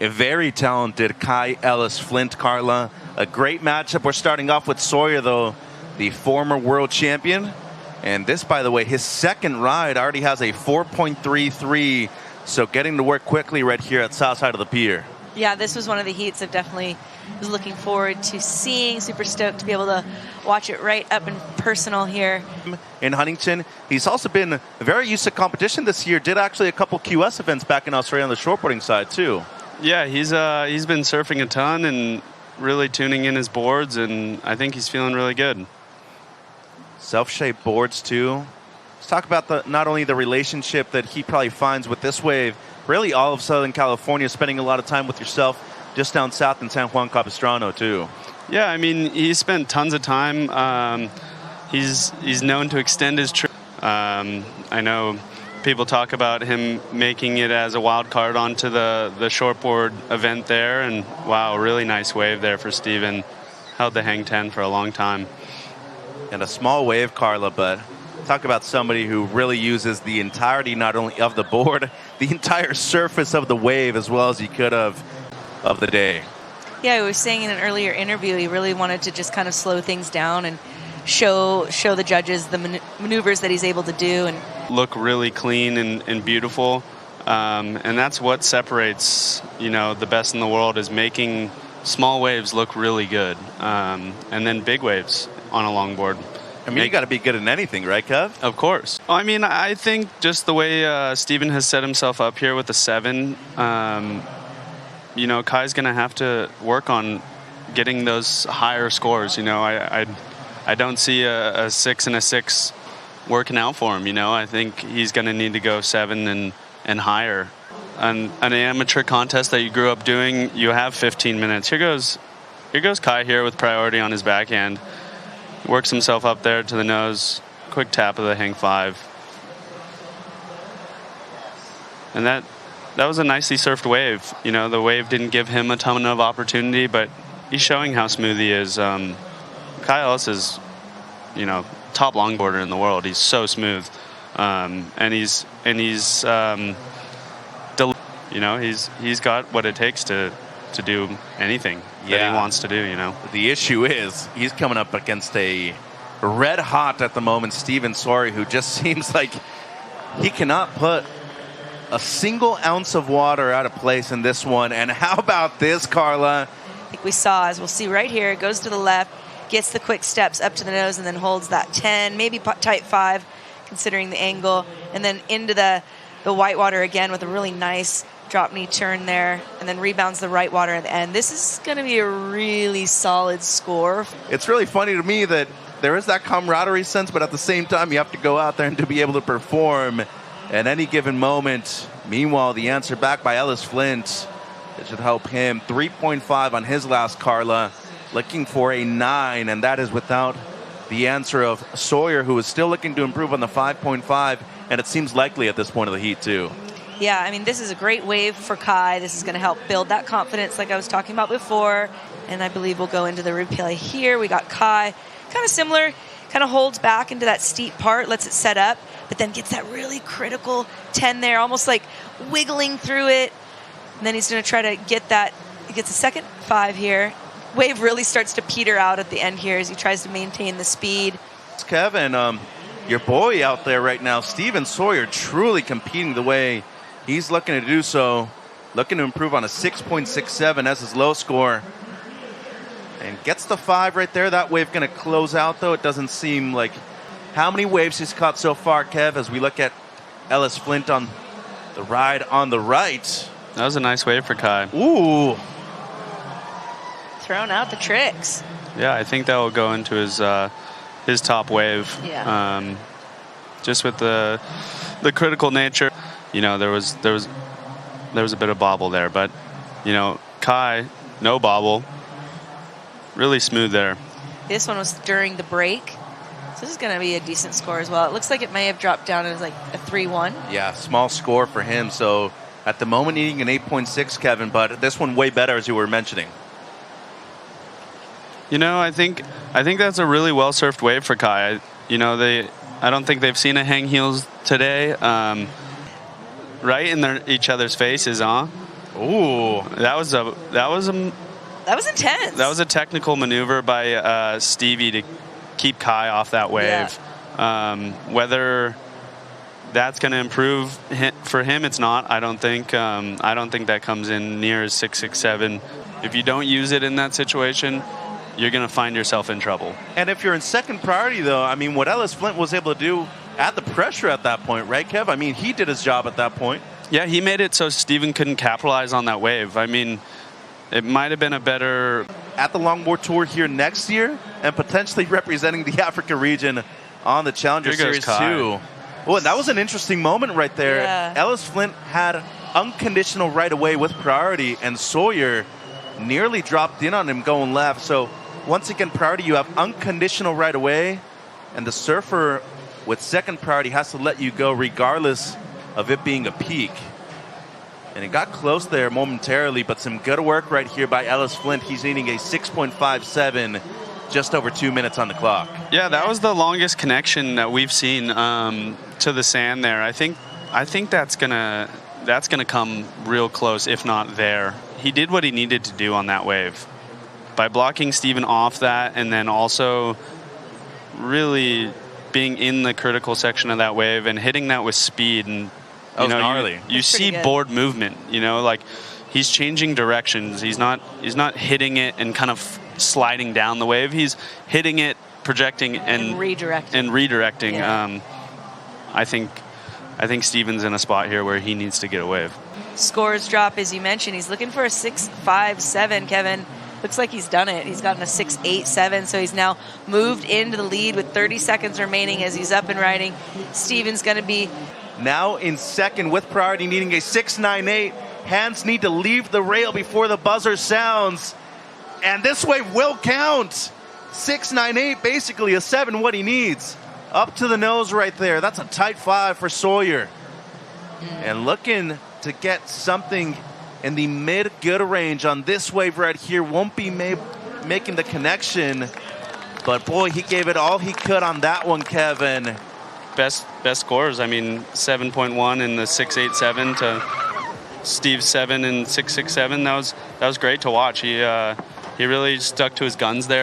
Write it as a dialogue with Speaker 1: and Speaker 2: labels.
Speaker 1: A very talented Kai Ellice-Flint, Carla. A great matchup. We're starting off with Sawyer, though, the former world champion. And this, by the way, his second ride already has a 4.33. So getting to work quickly right here at south side of the pier.
Speaker 2: Yeah, this was one of the heats I've definitely was looking forward to seeing. Super stoked to be able to watch it right up and personal here.
Speaker 1: In Huntington, he's also been very used to competition this year. Did actually a couple QS events back in Australia on the shortboarding side, too.
Speaker 3: Yeah, he's been surfing a ton and really tuning in his boards, and I think he's feeling really good.
Speaker 1: Self-shaped boards, too. Let's talk about not only the relationship that he probably finds with this wave, really all of Southern California, spending a lot of time with yourself just down south in San Juan Capistrano, too.
Speaker 3: Yeah, I mean, he spent tons of time. He's known to extend his trip. I know people talk about him making it as a wild card onto the shortboard event there, and wow, really nice wave there for Steven. Held the hang 10 for a long time.
Speaker 1: And a small wave, Carla, but talk about somebody who really uses the entirety not only of the board, the entire surface of the wave as well as he could have of the day.
Speaker 2: Yeah, I was saying in an earlier interview, he really wanted to just kind of slow things down and show the judges the maneuvers that he's able to do. And
Speaker 3: look really clean and beautiful. And that's what separates, the best in the world, is making small waves look really good. And then big waves on a longboard.
Speaker 1: I mean, you got to be good at anything, right, Kev?
Speaker 3: Of course. I mean, I think just the way Steven has set himself up here with the 7, Kai's going to have to work on getting those higher scores. I don't see a 6 and a 6 working out for him. I think he's going to need to go 7 and higher. An amateur contest that you grew up doing, you have 15 minutes. Here goes Kai here with priority on his backhand. Works himself up there to the nose. Quick tap of the hang 5. And that was a nicely surfed wave. The wave didn't give him a ton of opportunity, but he's showing how smooth he is. Kai Ellice is, top longboarder in the world. He's so smooth, and he's got what it takes to do anything that he wants to do.
Speaker 1: The issue is he's coming up against a red hot at the moment S.Sawyer, who just seems like he cannot put a single ounce of water out of place in this one. And how about this, Carla?
Speaker 2: I think we saw, as we'll see right here, it goes to the left, gets the quick steps up to the nose, and then holds that 10, maybe tight 5, considering the angle, and then into the whitewater again with a really nice drop knee turn there, and then rebounds the right water at the end. This is going to be a really solid score.
Speaker 1: It's really funny to me that there is that camaraderie sense, but at the same time, you have to go out there and to be able to perform at any given moment. Meanwhile, the answer back by Ellice-Flint, it should help him. 3.5 on his last, Carla. Looking for a 9, and that is without the answer of Sawyer, who is still looking to improve on the 5.5, and it seems likely at this point of the heat, too.
Speaker 2: Yeah, I mean, this is a great wave for Kai. This is going to help build that confidence like I was talking about before, and I believe we'll go into the replay here. We got Kai, kind of similar, kind of holds back into that steep part, lets it set up, but then gets that really critical 10 there, almost like wiggling through it, and then he's going to try to get that. He gets a second 5 here. Wave really starts to peter out at the end here as he tries to maintain the speed.
Speaker 1: Kevin, your boy out there right now, S.Sawyer, truly competing the way he's looking to do so. Looking to improve on a 6.67 as his low score. And gets the 5 right there. That wave going to close out, though. It doesn't seem like how many waves he's caught so far, Kev, as we look at Ellice-Flint on the ride on the right.
Speaker 3: That was a nice wave for Kai.
Speaker 1: Ooh.
Speaker 2: Throwing out the tricks.
Speaker 3: Yeah, I think that will go into his top wave.
Speaker 2: Yeah.
Speaker 3: Just with the critical nature, there was a bit of bobble there, but Kai, no bobble, really smooth there.
Speaker 2: This one was during the break, so this is going to be a decent score as well. It looks like it may have dropped down as like a 3-1.
Speaker 1: Yeah, small score for him. So at the moment, needing an 8.6, Kevin, but this one way better, as you were mentioning.
Speaker 3: I think that's a really well surfed wave for Kai. I don't think they've seen a hang heels today. Right in each other's faces, huh?
Speaker 1: Ooh.
Speaker 3: That was
Speaker 2: intense.
Speaker 3: That was a technical maneuver by Stevie to keep Kai off that wave. Whether that's going to improve for him, it's not. I don't think that comes in near as 6.67. If you don't use it in that situation, you're going to find yourself in trouble.
Speaker 1: And if you're in second priority, though, I mean, what Ellice-Flint was able to do at the pressure at that point, right, Kev? I mean, he did his job at that point.
Speaker 3: Yeah, he made it so Steven couldn't capitalize on that wave. I mean, it might have been a better...
Speaker 1: At the Longboard Tour here next year, and potentially representing the Africa region on the Challenger Series too. Oh, and that was an interesting moment right there.
Speaker 2: Yeah.
Speaker 1: Ellice-Flint had unconditional right away with priority, and Sawyer nearly dropped in on him going left. So once again, priority, you have unconditional right away, and the surfer with second priority has to let you go regardless of it being a peak. And it got close there momentarily, but some good work right here by Ellice-Flint. He's needing a 6.57, just over 2 minutes on the clock.
Speaker 3: Yeah, that was the longest connection that we've seen to the sand there. I think that's gonna come real close, if not there. He did what he needed to do on that wave by blocking Steven off that, and then also really being in the critical section of that wave and hitting that with speed. And you see board movement. Like he's changing directions. He's not hitting it and kind of sliding down the wave. He's hitting it, projecting, and redirecting.
Speaker 2: Yeah.
Speaker 3: I think Steven's in a spot here where he needs to get a wave.
Speaker 2: Scores drop, as you mentioned. He's looking for a 6.57, Kevin. Looks like he's done it. He's gotten a 6.87, so he's now moved into the lead with 30 seconds remaining as he's up and riding. Steven's going to be...
Speaker 1: Now in second with priority, needing a 6.98. Hands need to leave the rail before the buzzer sounds. And this wave will count. 6.98, basically a 7, what he needs. Up to the nose right there. That's a tight 5 for Sawyer. And looking to get something in the mid-good range on this wave right here. Won't be making the connection. But boy, he gave it all he could on that one, Kevin.
Speaker 3: Best scores. I mean, 7.1 in the 6.87 to Steve's 7 and 6.67. That was great to watch. He really stuck to his guns there.